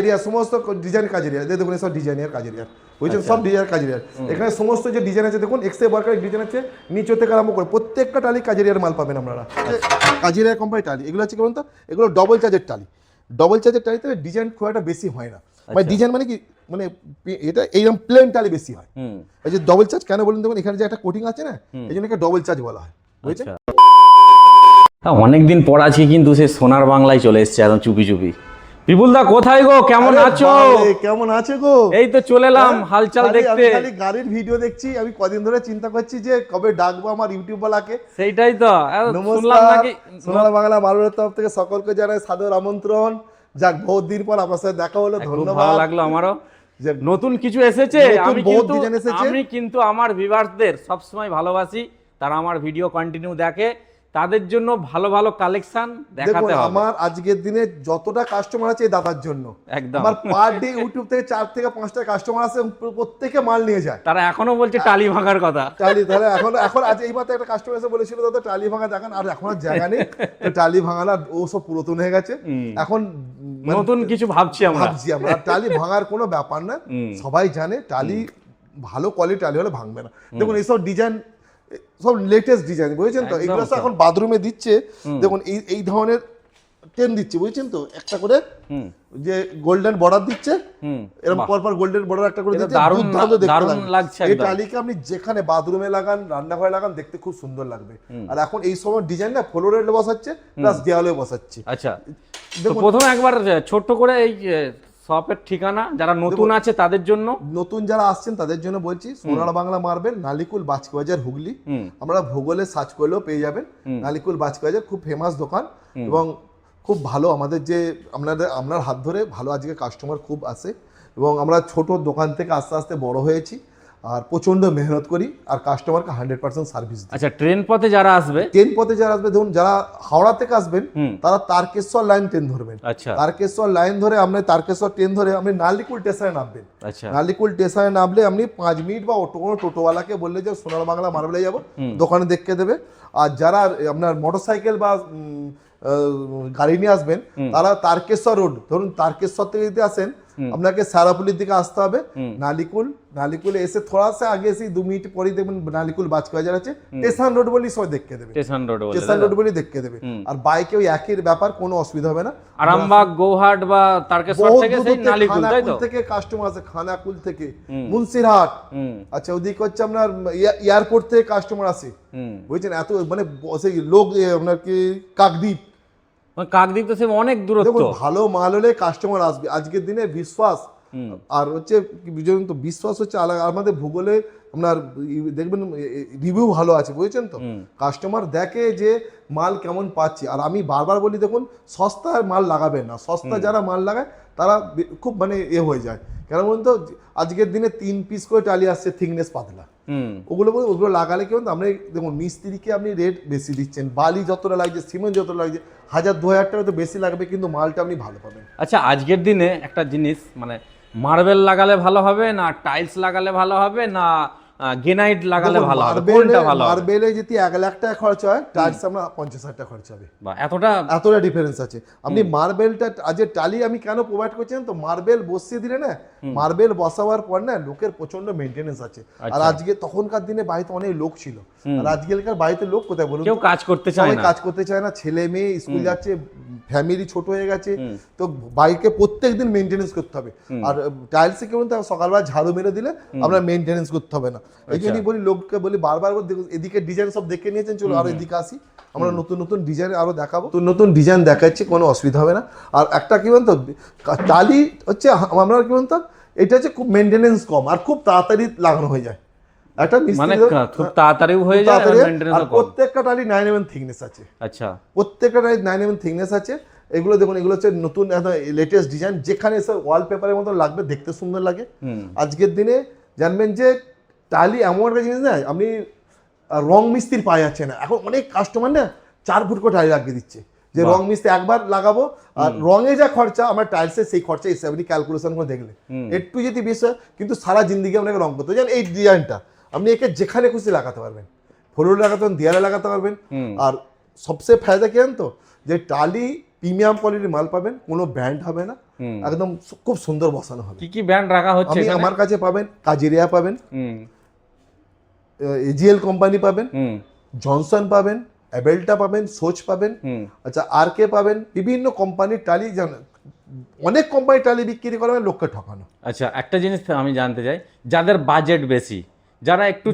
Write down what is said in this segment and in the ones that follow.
Area সমস্ত design কাজ area দেখুন, সব ডিজাইনের কাজ এরিয়া বুঝছেন, সব ডিজাইনের কাজ এরিয়া। এখানে সমস্ত যে ডিজাইন আছে দেখুন, এক্সে ওয়ার্কারের ডিজাইন আছে, নিচে থেকে আরম্ভ করে প্রত্যেকটা টালি কাজ এরিয়ার মাল পাবেন আপনারা। কাজ এরিয়া কোম্পানি টালি এগুলো আছে, কেমন তো এগুলো ডবল চার্জের টালি। ডবল চার্জের টালিতে ডিজাইন খুব একটা বেশি হয় না, মানে ডিজাইন মানে কি, মানে এটা এইরকম প্লেন টালি বেশি হয়। এই যে ডবল চার্জ কেন বলুন, দেখুন এখানে যে একটা কোটিং আছে না, এই জন্য ডবল চার্জ বলা হয়, বুঝছেন। অনেকদিন পর আজকে কিন্তু সে সোনার বাংলায় চলে এসছে একদম চুপি চুপি। বিপুল দা কোথায় গো, কেমন আছো? কেমন আছে গো? এই তো চলে এলাম হালচাল দেখতে। খালি গাড়ির ভিডিও দেখছি, আমি কদিন ধরে চিন্তা করছি যে কবে ডাকবো আমার ইউটিউব ওয়ালাকে। সেইটাই তো শুনলাম নাকি সোনার বাংলা বারোর তরফ থেকে সকলকে জানাই সাদর আমন্ত্রণ। যাক, বহুত দিন পর আপনার সাথে দেখা হলো, ধন্যবাদ। ভালো লাগলো আমারও যে নতুন কিছু এসেছে। আমি কিন্তু আমার ভিউয়ার্সদের সবসময় ভালোবাসি, তারা আমার ভিডিও কন্টিনিউ দেখে, তাদের জন্য ভালো ভালো কালেকশন দেখাতে হবে। আমার আজকের দিনে যতটা কাস্টমার আছে এই দাদার জন্য, একদম আমার পার ডে ইউটিউব থেকে 4 থেকে 5টা কাস্টমার আছে, প্রত্যেকে মাল নিয়ে যায়। তারা এখনো বলছে টালি ভাঙার কথা। টালি তাহলে এখন আজ এই মাত্র একটা কাস্টমার এসে বলেছিল দাদা টালি ভাঙা দেখান, আর এখন আর জায়গা নেই, টালি ভাঙানা ও সব পুরাতন হয়ে গেছে, এখন নতুন কিছু ভাবছি আমরা। টালি ভাঙার কোনো ব্যাপার না, সবাই জানে টালি ভালো কোয়ালিটি টালি হলে ভাঙবে না। দেখুন এইসব ডিজাইন সব লেটেস্ট ডিজাইন, বুঝেছেন তো। এগুলো এখন বাথরুমে দিচ্ছে, দেখুন এই ধরনের টেন দিচ্ছে, বুঝছেন তো, একটা করে যে গোল্ডেন বর্ডার দিচ্ছে, এরকম পরপর গোল্ডেন বর্ডার একটা করে দিচ্ছে, দারুণ লাগছে। এই টালিকে আপনি যেখানে বাথরুমে লাগান, রান্নাঘরে লাগান, দেখতে খুব সুন্দর লাগবে। আর এখন এই সময় ডিজাইন না ফ্লোরে বসাচ্ছে প্লাস দেওয়ালে বসাচ্ছে। আচ্ছা, প্রথমে একবার ছোট্ট করে এই শপের ঠিকানা যারা নতুন আছে তাদের জন্য, নতুন যারা আসছেন তাদের জন্য বলছি, সোনার বাংলা মার্বেল, নালিকুল বাজকিবাজার, হুগলি। আমরা ভূগোলে সার্চ করলেও পেয়ে যাবেন, নালিকুল বাজকিবাজার খুব ফেমাস দোকান, এবং খুব ভালো আমাদের যে আপনার হাত ধরে ভালো আজকে কাস্টমার খুব আসে, এবং আমরা ছোট দোকান থেকে আস্তে আস্তে বড় হয়েছি, আর প্রচন্ড মেহনত করি, আর কাস্টমারকে 100% সার্ভিস দিই। আচ্ছা, ট্রেন পথে যারা আসবে, ধরুন যারা হাওড়া থেকে আসবেন তারা তারকেশ্বর লাইন ট্রেন ধরবেন। আচ্ছা, তারকেশ্বর লাইন ধরে আপনি তারকেশ্বর ট্রেন ধরে আপনি নালিকুল স্টেশনে নামবেন। আচ্ছা, নালিকুল স্টেশনে নামলে আপনি 5 মিনিট বা টোটোওয়ালাকে বললে যে সোনার বাংলা মার্বেলে যাবো, দোকানে দেখে দেবে। আর যারা আপনার মোটরসাইকেল বা গাড়ি নিয়ে আসবেন, তারা তারকেশ্বর রোড, ধরুন তারকেশ্বর থেকে যদি আসেন আপনাকে সারাপুলির দিকে আসতে হবে, নালিকুলে এসে থোড়া সা আগে এসে 2 মিনিট পরেই দেখবেন নালিকুল বাজকিবাজার আছে, স্টেশন রোড বলি সবাই দেখে দেবে, স্টেশন রোড বলি দেখে দেবে। আর বাইকে ওই একই ব্যাপার, কোনো অসুবিধা হবে না। আরামবাগ, গৌহাট বা তারকেশ্বর থেকে সেই নালিকুল, তাই তো, থেকে কাস্টমার আছে, খানাকুল থেকে, মুন্সিরহাট, আচ্ছা ওদিকে হচ্ছে আপনার এয়ারপোর্ট থেকে কাস্টমার আসে, বুঝছেন, এত মানে সেই লোক আপনার কি কাকদ্বীপ তো সে অনেক দূরত্ব। ভালো মাল হলে কাস্টমার আসবে। আজকের দিনে বিশ্বাস আর হচ্ছে তো বিশ্বাস হচ্ছে আলাদা। আমাদের ভূগোলে আপনার দেখবেন রিভিউ ভালো আছে, বুঝছেন তো, কাস্টমার দেখে যে মাল কেমন পাচ্ছে। আর আমি বারবার বলি, দেখুন সস্তার মাল লাগাবেন না, সস্তা যারা মাল লাগায় তারা খুব মানে হয়ে যায়। কেন বলুন তো, আজকের দিনে 3 পিস করে টালি আসছে, থিকনেস পাতলা, ওগুলো লাগালে কি বলুন, আপনি দেখুন মিস্ত্রিকে আপনি রেট বেশি দিচ্ছেন, বালি যতটা লাগছে, সিমেন্ট যতটা লাগছে, 1000-2000 টাকা তো বেশি লাগবে, কিন্তু মালটা আপনি ভালো পাবেন। আচ্ছা, আজকের দিনে একটা জিনিস, মানে মার্বেল লাগালে ভালো হবে না টাইলস লাগালে ভালো হবে না গ্রানাইট লাগালে ভালো হবে, কোনটা ভালো হবে? মার্বেলে যদি 1 লাখ টাকা খরচ হয়, টাইলস আমরা 50,000 টাকা খরচ হবে। এতটা ডিফারেন্স আছে। আপনি মার্বেলটা আজ টালি আমি কেন প্রোভাইড করছি, তো মার্বেল বসিয়ে দিলে না, মার্বেল বসাবার পর না লোকের প্রচন্ড মেইনটেনেন্স আছে। আর আজকে তখনকার দিনে বাড়িতে অনেক লোক ছিল, আর আজকালকার বাড়িতে লোক কোথায় বলুন, কেউ কাজ করতে চায় না, ছেলে মেয়ে স্কুল যাচ্ছে, ফ্যামিলি ছোট হয়ে গেছে, তো বাইকে প্রত্যেকদিন মেইনটেনেন্স করতে হবে। আর টাইলসে কেমন সকালবেলা ঝাড়ু মেরে দিলে আপনার মেইনটেনেন্স করতে হবে না। এই জন্যই বলি, লোককে বলি বারবার, এদিকে ডিজাইন সব দেখে নিয়েছেন, চলো আর এদিকে আসি, আমরা নতুন নতুন ডিজাইন আরো দেখাবো, নতুন ডিজাইন দেখাচ্ছি, কোনো অসুবিধা হবে না। আর একটা কি বলতো, টালি হচ্ছে আমরা কি বলতো, এটা হচ্ছে খুব মেইনটেনেন্স কম, আর খুব তাড়াতাড়ি লাগানো হয়ে যায়, একটা মানে খুব তাড়াতাড়ি হয়ে যায়, আর প্রত্যেকটা টালি 9 mm থিকনেস আছে। আচ্ছা, প্রত্যেকটা টালি 9 mm থিকনেস আছে। এগুলো দেখুন, এগুলো হচ্ছে নতুন লেটেস্ট ডিজাইন, যেখানে এসে ওয়ালপেপারের মতো লাগবে, দেখতে সুন্দর লাগে। আজকের দিনে জানবেন যে টালি এমন একটা জিনিস না, আপনি রং মিস্ত্রি পাওয়া যাচ্ছে না এখন। অনেক কাস্টমার না 4 ফুট করে টালি লাগিয়ে দিচ্ছে, যে রং মিস্ত্রি একবার লাগাবো, আর রঙে যা খরচা আমার টাইলসের সেই খরচা এসে আপনি ক্যালকুলেশন করে দেখলে একটু যদি বেশি, কিন্তু সারা জিন্দিগি আপনাকে রং করতে জানেন। এই ডিজাইনটা আপনি একে যেখানে খুশি লাগাতে পারবেন, ফ্লোরে লাগাতে পারবেন, দেয়ালে লাগাতে পারবেন। আর সবচেয়ে ফায়দা কি জানেন তো, যে টালি প্রিমিয়াম কোয়ালিটির মাল পাবেন, কোনো ব্র্যান্ড হবে না, একদম খুব সুন্দর বসানো হবে। কি কি ব্র্যান্ড রাখা হচ্ছে আমি আমার কাছে পাবেন কাজেরিয়া পাবেন, এজিএল কোম্পানি পাবেন, জনসন পাবেন, অ্যাবেলটা পাবেন, সোচ পাবেন, আচ্ছা আর কে পাবেন, বিভিন্ন কোম্পানির টালি অনেক কোম্পানির টালি বিক্রি করা হয় লোককে ঠকানো। আচ্ছা একটা জিনিস আমি জানতে চাই, যাদের বাজেট বেশি, যারা একটু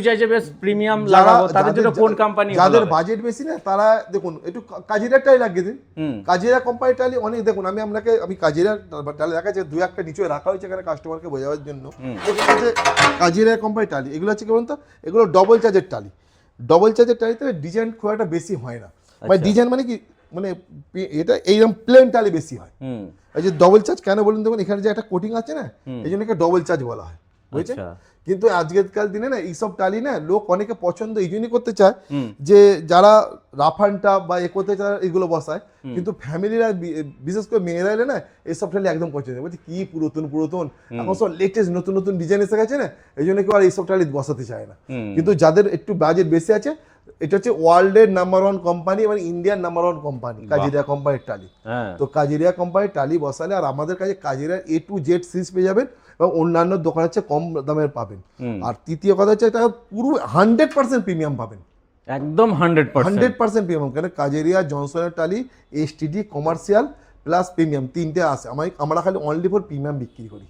চাইছে বেশ প্রিমিয়াম লাগাবো, তাদের জন্য কোন কোম্পানি? যাদের বাজেট বেশি না তারা দেখুন একটু কাজিরার টালি লাগিয়ে দিন। কাজিরা কোম্পানির টালি অনেক দেখুন, আমি কাজিরার টালি দেখাচ্ছি, দুই একটা নিচে রাখা হয়েছে এখানে কাস্টমারকে বোঝানোর জন্য। কাজিরা কোম্পানির টালি এগুলো হচ্ছে কি বলুন তো, এগুলো ডবল চার্জের টালি। ডবল চার্জের টালিতে ডিজাইন খুব একটা বেশি হয় না, মানে ডিজাইন মানে কি, মানে এটা এইরকম প্লেন টালি বেশি হয়। এই যে ডবল চার্জ কেন বলুন, দেখুন এখানে যে একটা কোটিং আছে না, এই জন্য ডবল চার্জ বলা হয়, বুঝছেন? কিন্তু আজকের দিনে না এইসব টালি না লোক অনেকে পছন্দ এই জন্যই করতে চায় যে যারা রাফানটা বা এ করতে চায় এগুলো বসায়, কিন্তু ফ্যামিলিরা বিশেষ করে মেয়েরা এলে না এইসব টালি একদম পছন্দ, বলছে কি পুরাতন এখন সব লেটেস্ট নতুন নতুন ডিজাইন এসে গেছে না, এই জন্য কেউ আর এইসব টালি বসাতে চায় না। কিন্তু যাদের একটু বাজেট বেশি আছে, এটা হচ্ছে ওয়ার্ল্ডের নাম্বার 1 কোম্পানি, মানে ইন্ডিয়ান নাম্বার 1 কোম্পানি কাজিরিয়া কোম্পানির টালি। তো কাজিরিয়া কোম্পানির টালি বসালে আর আমাদের কাছে কাজিরিয়ার A to Z সিরিজ পেয়ে যাবেন, এবং অন্যান্য দোকান হচ্ছে কম দামের পাবেন। আর তৃতীয় কথা হচ্ছে এটা পুরো 100% প্রিমিয়াম পাবেন, একদম 100% প্রিমিয়াম। কেন কাজেরিয়া জনসনের টালি এসটিডি কমার্শিয়াল প্লাস প্রিমিয়াম তিনটে আছে, আমরা খালি অনলি ফর প্রিমিয়াম বিক্রি করি।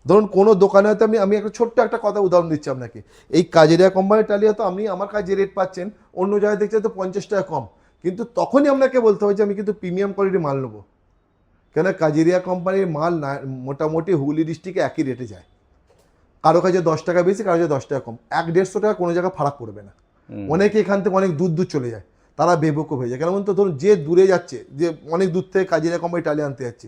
ধরুন কোনো দোকানে হয়তো আমি একটা ছোট্ট একটা কথা উদাহরণ দিচ্ছি আপনাকে, এই কাজেরিয়া কোম্পানির টালি হয়তো আপনি আমার কাছে রেট পাচ্ছেন, অন্য জায়গায় দেখছেন তো 50 টাকা কম, কিন্তু তখনই আপনাকে বলতে হবে যে আমি কিন্তু প্রিমিয়াম কোয়ালিটির মাল নেবো। কেন কাজেরিয়া কোম্পানির মাল মোটামুটি হুগলি ডিস্ট্রিক্টে একই রেটে যায়, কারো কাছে 10 টাকা বেশি, কারো কাছে 10 টাকা কম, 100-150 টাকা কোনো জায়গায় ফারাক পড়বে না। অনেকে এখান থেকে অনেক দূর দূর চলে যায়, তারা বেবকুফ হয়ে যায়। কেন বলুন তো, ধরুন যে দূরে যাচ্ছে, যে অনেক দূর থেকে কাজেরিয়া কোম্পানি টালি আনতে যাচ্ছে,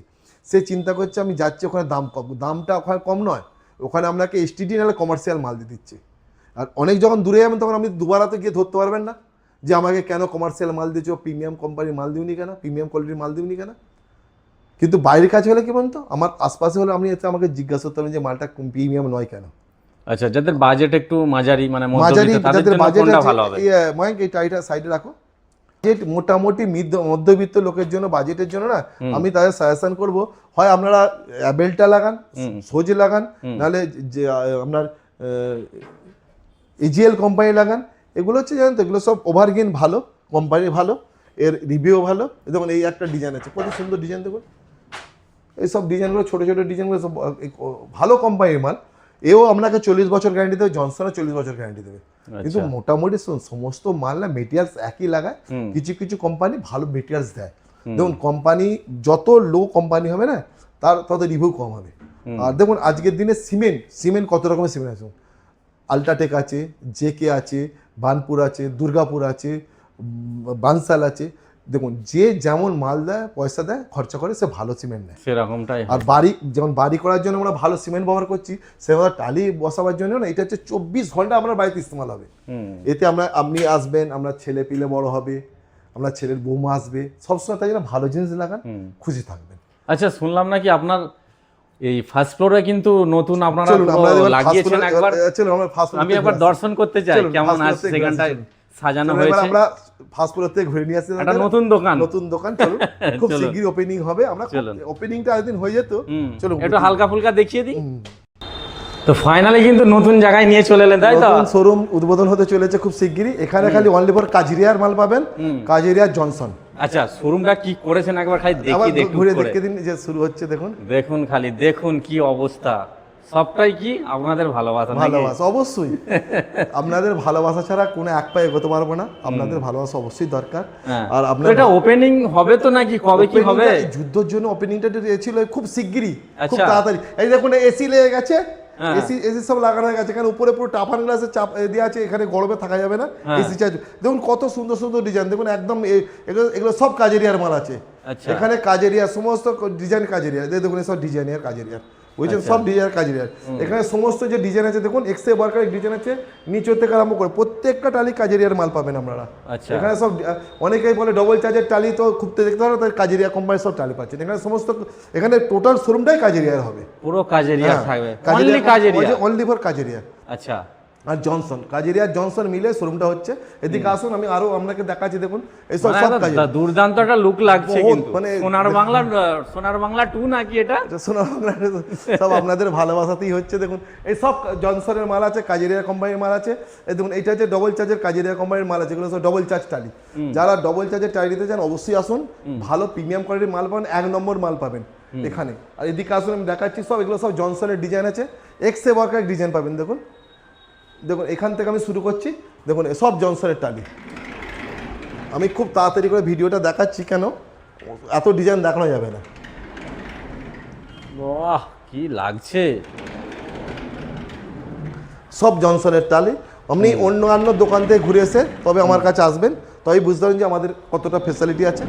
সে চিন্তা করছে আমি যাচ্ছি ওখানে দাম কম, দামটা ওখানে কম নয়, ওখানে আপনাকে এসটিডি নাহলে কমার্শিয়াল মাল দিয়ে দিচ্ছে। আর অনেক যখন দূরে যাবেন তখন আপনি দুবারাতে গিয়ে ধরতে পারবেন না যে আমাকে কেন কমার্শিয়াল মাল দিচ্ছ, প্রিমিয়াম কোম্পানির মাল দিউনি কেন, প্রিমিয়াম কোয়ালিটির মাল দিউনি কেন। কিন্তু বাইরের কাছে হলে কি বলতো, আমার আশপাশে হলে আপনি আমাকে জিজ্ঞাসা করতে হবে যে মালটা প্রিমিয়াম নয় কেন। আচ্ছা যাদের বাজেট একটু মাঝারি, মানে মাঝারি, যাদের বাজেট ভালো হবে, ময়ঙ্ক এই টাইটা সাইডে রাখো। বাজেট মোটামুটি মধ্যবিত্ত লোকের জন্য, বাজেটের জন্য না আমি তাদের সাজেশন করব, হয় আপনারা অ্যাবেলটা লাগান, সোজ লাগান, নাহলে যে আপনার এজিএল কোম্পানি লাগান। এগুলো হচ্ছে জানেন তো, এগুলো সব ওভারগেন ভালো কোম্পানি, ভালো এর রিভিউ ভালো। দেখুন এই একটা ডিজাইন আছে, কত সুন্দর ডিজাইন, দেখুন এইসব ডিজাইনগুলো ছোটো ছোটো ডিজাইনগুলো সব ভালো কোম্পানির মাল। এও আপনাকে 40 বছর গ্যারান্টি দেবে, জনসনও 40 বছর গ্যারান্টি দেবে। কিন্তু মোটামুটি সমস্ত মাল না মেটেরিয়ালস একই লাগায়, কিছু কিছু কোম্পানি ভালো মেটেরিয়ালস দেয়। দেখুন কোম্পানি যত লো কোম্পানি হবে না, তার তত রিভিউ কম হবে। আর দেখুন আজকের দিনে সিমেন্ট কত রকমের সিমেন্ট আছে, আল্ট্রাটেক আছে, জেকে আছে, বানপুর আছে, দুর্গাপুর আছে, বানসাল আছে। দেখুন যে যেমন মাল দেয়, পয়সা দেয়, খরচা করে, সে ভালো সিমেন্ট নেয় সেরকমটাই। আর যেমন বাড়ি করার জন্য আমরা ভালো সিমেন্ট ব্যবহার করছি, সেভাবে টালি বসাবার জন্য না, এটা হচ্ছে 24 ঘন্টা আপনার বাড়িতে ইস্তেমাল হবে। এতে আপনি আসবেন, আপনার ছেলে পিলে বড় হবে, আপনার ছেলের বৌমা আসবে, সবসময় তাই জন্য ভালো জিনিস লাগান, খুশি থাকবেন। আচ্ছা শুনলাম নাকি আপনার এই ফার্স্ট ফ্লোরে কিন্তু নতুন আপনারা লাগিয়েছেন, আমি একবার দর্শন করতে চাই কেমন আছে সেখানটা সাজানো হয়েছে। আমরা ফার্স্ট ফ্লোর থেকে ঘুরে নিয়ে আসছি, একটা নতুন দোকান, চলুন খুব শিগগিরই ওপেনিং হবে। আমরা ওপেনিংটা একদিন হয়ে যেত, চলুন একটু হালকা ফুলকা দেখিয়ে দিই। তো ফাইনালি কিন্তু নতুন জায়গায় নিয়ে চলে এলেন, তাই তো? নতুন শোরুম উদ্বোধন হতে চলেছে খুব শিগগিরই। এখানে খালি অনলি ফর কাজেরিয়ার মাল পাবেন, কাজেরিয়ার জনসন। আচ্ছা শোরুমটা কি করেছেন একবার খালি ঘুরে দেখে দিন, যে শুরু হচ্ছে দেখুন খালি দেখুন কি অবস্থা। সবটাই কি আপনাদের ভালোবাসা অবশ্যই। আপনাদের ভালোবাসা ছাড়া কোনো এক পায়ে এগোতে পারবো না, আপনাদের ভালোবাসা অবশ্যই দরকার। আর আপনার এটা ওপেনিং হবে তো নাকি, কবে কি হবে? যুদ্ধের জন্য ওপেনিংটা ছিল খুব শিগগিরই, খুব তাড়াতাড়ি। এই দেখুন এসি লেগে গেছে, এসি সব লাগানো হয়ে গেছে, এখানে উপরে পুরো টাফান গ্লাসে চাপ দেওয়া আছে, এখানে গরমে থাকা যাবে না, এসি চার্জ। দেখুন কত সুন্দর সুন্দর ডিজাইন, দেখুন একদম এগুলো সব কাজেরিয়ার মাল আছে এখানে। কাজেরিয়া সমস্ত ডিজাইন কাজেরিয়া, দেখুন সব ডিজাইনের কাজেরিয়ার, বুঝছেন, সব ডিজাইন কাজেরিয়ার। এখানে সমস্ত যে ডিজাইন আছে দেখুন, এক্সে ওয়ার্কার ডিজাইন আছে, নিচে থেকে আরম্ভ করে প্রত্যেকটা টালি কাজেরিয়ার মাল পাবেন আপনারা। এখানে সব অনেকেই বলে ডবল চার্জের টালি তো খুঁজতে দেখতে পারো, তাই কাজেরিয়া কোম্পানির সব টালি পাচ্ছেন এখানে। সমস্ত এখানে টোটাল শোরুমটাই কাজেরিয়ার হবে, পুরো কাজেরিয়া থাকবে, অনলি ফর কাজেরিয়া। আচ্ছা আর জনসন, কাজেরিয়া জনসন মিলে শোরুমটা হচ্ছে। এদিকে আসুন, আমি আরো আপনাকে দেখাচ্ছি, দেখুন এইসব সব কাজ। দুর্দান্ত একটা লুক লাগছে বহুত, কিন্তু মানে সোনার বাংলা 2 নাকি এটা? সোনার বাংলা সব আপনাদের ভালোবাসাতেই হচ্ছে। দেখুন এই সব জনসনের মাল আছে, কাজেরিয়া কোম্পানির মাল আছে। এই দেখুন এইটা হচ্ছে ডবল চার্জের কাজেরিয়া কোম্পানির মাল আছে, এগুলো সব ডবল চার্জ টালি। যারা ডবল চার্জের টালি নিতে চান অবশ্যই আসুন, ভালো প্রিমিয়াম কোয়ালিটির মাল পাবেন, 1 নম্বর মাল পাবেন এখানে। আর এদিকে আসুন, আমি দেখাচ্ছি সব, এগুলো সব জনসনের ডিজাইন আছে, এক্সে ওয়ার্কের ডিজাইন পাবেন। দেখুন দেখুন এখান থেকে আমি শুরু করছি, দেখুন সব জনসনের টালি। আমি খুব তাড়াতাড়ি করে ভিডিওটা দেখাচ্ছি, কেন এত ডিজাইন দেখানো যাবে না। বাহ, কি লাগছে! সব জনসনের টালি। আপনি অন্য দোকান থেকে ঘুরে এসে তবে আমার কাছে আসবেন, তবেই বুঝতে পারবেন যে আমাদের কতটা ফেসিলিটি আছে।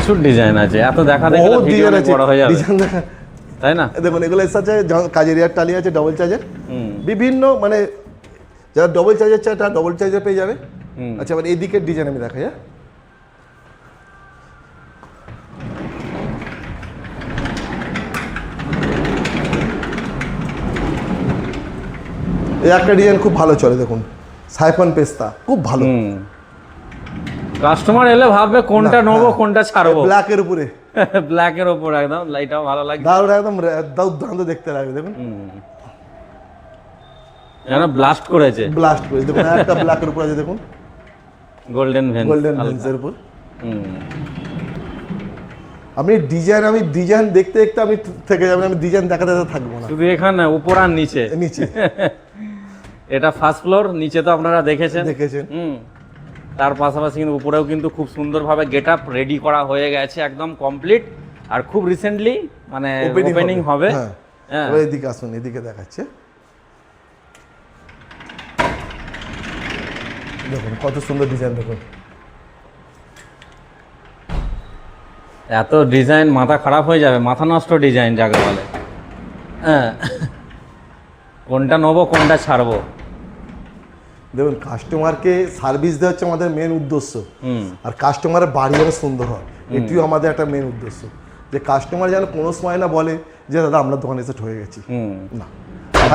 প্রচুর ডিজাইন আছে, এত দেখা দেখে বহুত ভিডিও ডিজাইন আছে, বড় হয়ে যাবে, ডিজাইন দেখা। তাই না? দেখুন এগুলো এর সাথে কাজেরিয়ার টালি আছে, ডবল চার্জের, বিভিন্ন মানে যারা ডবল চার্জের চায় তারা ডবল চার্জের পেয়ে যাবে। আচ্ছা, এবার এদিকের ডিজাইন আমি দেখাই। এই একটা ডিজাইন খুব ভালো চলে, দেখুন সাইফন পেস্তা, খুব ভালো। কাস্টমার এলে ভাববে কোনটা নেবো কোনটা ছাড়বো। ব্ল্যাকের উপরে, ব্ল্যাকের উপর একদম, লাইটাও ভালো লাগছে, দারুণ, একদম দুর্দান্ত দেখতে লাগবে। দেখুন যেন ব্লাস্ট করেছে, ব্লাস্ট করেছে। দেখুন একটা ব্ল্যাকের উপর আছে, দেখুন গোল্ডেন ভেন্স, গোল্ডেন ভেন্সের উপর। আমি ডিজাইন দেখতে দেখতে আমি থেকে যাবেন, আমি ডিজাইন দেখাতে থাকবো না, শুধু এখানে উপর আর নিচে। এটা ফার্স্ট ফ্লোর, নিচে তো আপনারা দেখেছেন। তার পাশাপাশি কিন্তু উপরেও কিন্তু খুব সুন্দরভাবে গেট আপ রেডি করা হয়ে গেছে, একদম কমপ্লিট। আর খুব রিসেন্টলি মানে ওপেনিং হবে। হ্যাঁ, এদিকে আসুন, এদিকে দেখাচ্ছে, দেখুন কত সুন্দর ডিজাইন। দেখুন এত ডিজাইন মাথা খারাপ হয়ে যাবে, মাথা নষ্ট ডিজাইন যাকে বলে। হ্যাঁ, কোনটা নেবো কোনটা ছাড়বো। দেখুন কাস্টমারকে সার্ভিস দেওয়া হচ্ছে আমাদের মেন উদ্দেশ্য, আর কাস্টমারের বাড়ি যেন সুন্দর হয়, এটিও আমাদের একটা মেন উদ্দেশ্য। যে কাস্টমার যেন কোনো সময় না বলে যে দাদা আমরা দোকানে এসে ঠকে গেছি। না,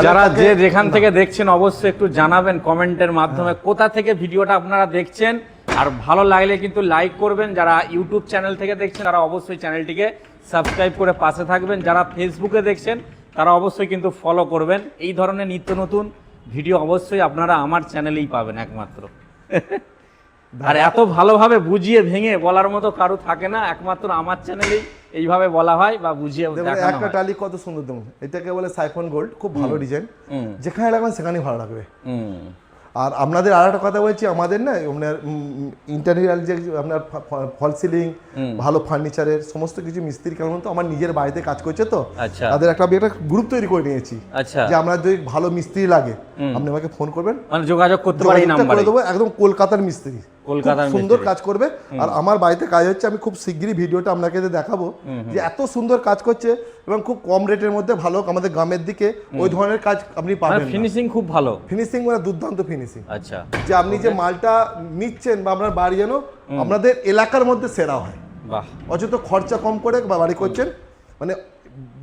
যারা যেখান থেকে দেখছেন অবশ্যই একটু জানাবেন কমেন্টের মাধ্যমে কোথা থেকে ভিডিওটা আপনারা দেখছেন। আর ভালো লাগলে কিন্তু লাইক করবেন। যারা ইউটিউব চ্যানেল থেকে দেখছেন তারা অবশ্যই চ্যানেলটিকে সাবস্ক্রাইব করে পাশে থাকবেন। যারা ফেসবুকে দেখছেন তারা অবশ্যই কিন্তু ফলো করবেন। এই ধরনের নিত্য নতুন ভিডিও অবশ্যই আপনারা আমার চ্যানেলেই পাবেন একমাত্র। আর এত ভালোভাবে বুঝিয়ে ভেঙে বলার মতো কারো থাকে না, একমাত্র আমার চ্যানেলেই এইভাবে বলা হয় বা বুঝিয়ে দেখানো হয়। একটা টালি কত সুন্দর, দেখুন এটাকে বলে সাইফন গোল্ড, খুব ভালো ডিজাইন, যেখানে লাগবে সেখানেই ভালো লাগবে। আর আপনাদের আর একটা কথা বলছি, আমাদের না আপনার ইন্টারিয়াল যে আপনার ফল সিলিং, ভালো ফার্নিচারের সমস্ত কিছু মিস্ত্রি, কারণ তো আমার নিজের বাড়িতে কাজ করছে, তো তাদের একটা গ্রুপ তৈরি করে নিয়েছি। যে আমরা যদি ভালো মিস্ত্রি লাগে আপনি আমাকে ফোন করবেন, মানে যোগাযোগ করতে পারি, করে দেবো, একদম কলকাতার মিস্ত্রি, সুন্দর কাজ করবে। আর আমার বাড়িতে কাজ হচ্ছে, আমি খুব শিগগিরই ভিডিওটা আপনাকে দেখাবো যে এত সুন্দর কাজ করছে এবং খুব কম রেটের মধ্যে ভালো। আমাদের গ্রামের দিকে ওই ধরনের কাজ আপনি পাবেন, ফিনিশিং খুব ভালো, ফিনিশিং মানে দুর্দান্ত ফিনিশিং। আচ্ছা, যে আপনি যে মালটা নিচ্ছেন বা আপনার বাড়ি যেন আপনাদের এলাকার মধ্যে সেরা হয়। বাহ, অযথা খরচা কম করে বাড়ি করছেন, মানে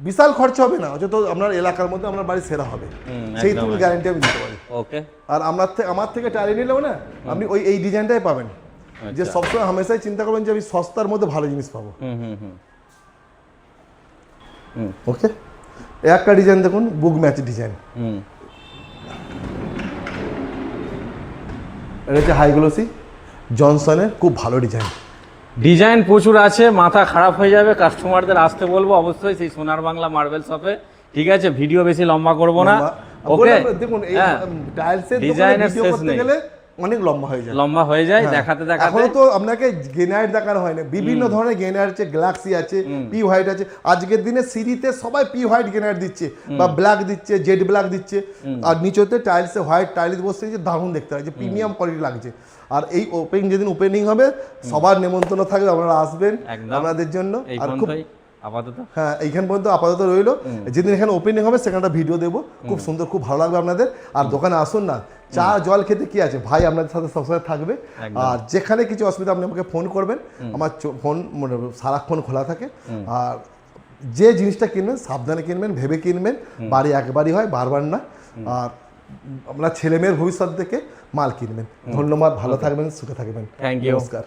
বিশাল খরচা হবে না, অযথা আপনার এলাকার মধ্যে আপনার বাড়ি সেরা হবে, সেইটুকু গ্যারান্টি আমি দিতে পারি। ওকে। আর আমার থেকে টালি নিলেও না আপনি এই ডিজাইনটাই পাবেন, যে সবসময় হামেশাই চিন্তা করবেন যে আমি সস্তার মধ্যে ভালো জিনিস পাবো। ওকে, একটা ডিজাইন দেখুন, বুক ম্যাচ ডিজাইন, এটা হচ্ছে হাই গ্লোসি জনসনের, খুব ভালো ডিজাইন প্রচুর আছে, মাথা খারাপ হয়ে যাবে। কাস্টমারদের আসতে বলবো অবশ্যই সেই সোনার বাংলা মার্বেল শপে। ঠিক আছে, ভিডিও বেশি লম্বা করব না। ওকে, দেখুন এই টাইলসের ডিজাইনের শেষ নেই, অনেক লম্বা হয়ে যায় দেখাতে দেখাতে। এখন তো আপনাকে গ্রেনাইট দেখানো হয় না, বিভিন্ন ধরনের গ্রেনাইট আছে, গ্যালাক্সি আছে, পি হোয়াইট আছে। আজকের দিনে সিঁড়িতে সবাই পি হোয়াইট গ্রেনাইট দিচ্ছে বা ব্ল্যাক দিচ্ছে, জেড ব্ল্যাক দিচ্ছে, আর নিচেতে টাইলসে হোয়াইট টাইলস বসে দারুণ দেখতে হয়, যে প্রিমিয়াম কোয়ালিটি লাগছে। আর এই যেদিন ওপেনিং হবে সবার নেমন্তন্ন থাকবে, আপনারা আসবেন আপনাদের জন্য। আর খুব আপাতত হ্যাঁ, এইখান পর্যন্ত আপাতত রইলো। যেদিন এখানে ওপেনিং হবে সেখানটা ভিডিও দেবো, খুব সুন্দর, খুব ভালো লাগবে আপনাদের। আর দোকানে আসুন না, চা জল খেতে কি আছে, ভাই আপনাদের সাথে সবসময় থাকবে। আর যেখানে কিছু অসুবিধা আপনি আমাকে ফোন করবেন, আমার ফোন সারাক্ষণ খোলা থাকে। আর যে জিনিসটা কিনবেন সাবধানে কিনবেন, ভেবে কিনবেন, বাড়ি একবারই হয়, বারবার না। আর আপনার ছেলে মেয়ের ভবিষ্যৎ দেখে মাল কিনবেন। ধন্যবাদ, ভালো থাকবেন, সুখে থাকবেন, থ্যাংক ইউ। নমস্কার।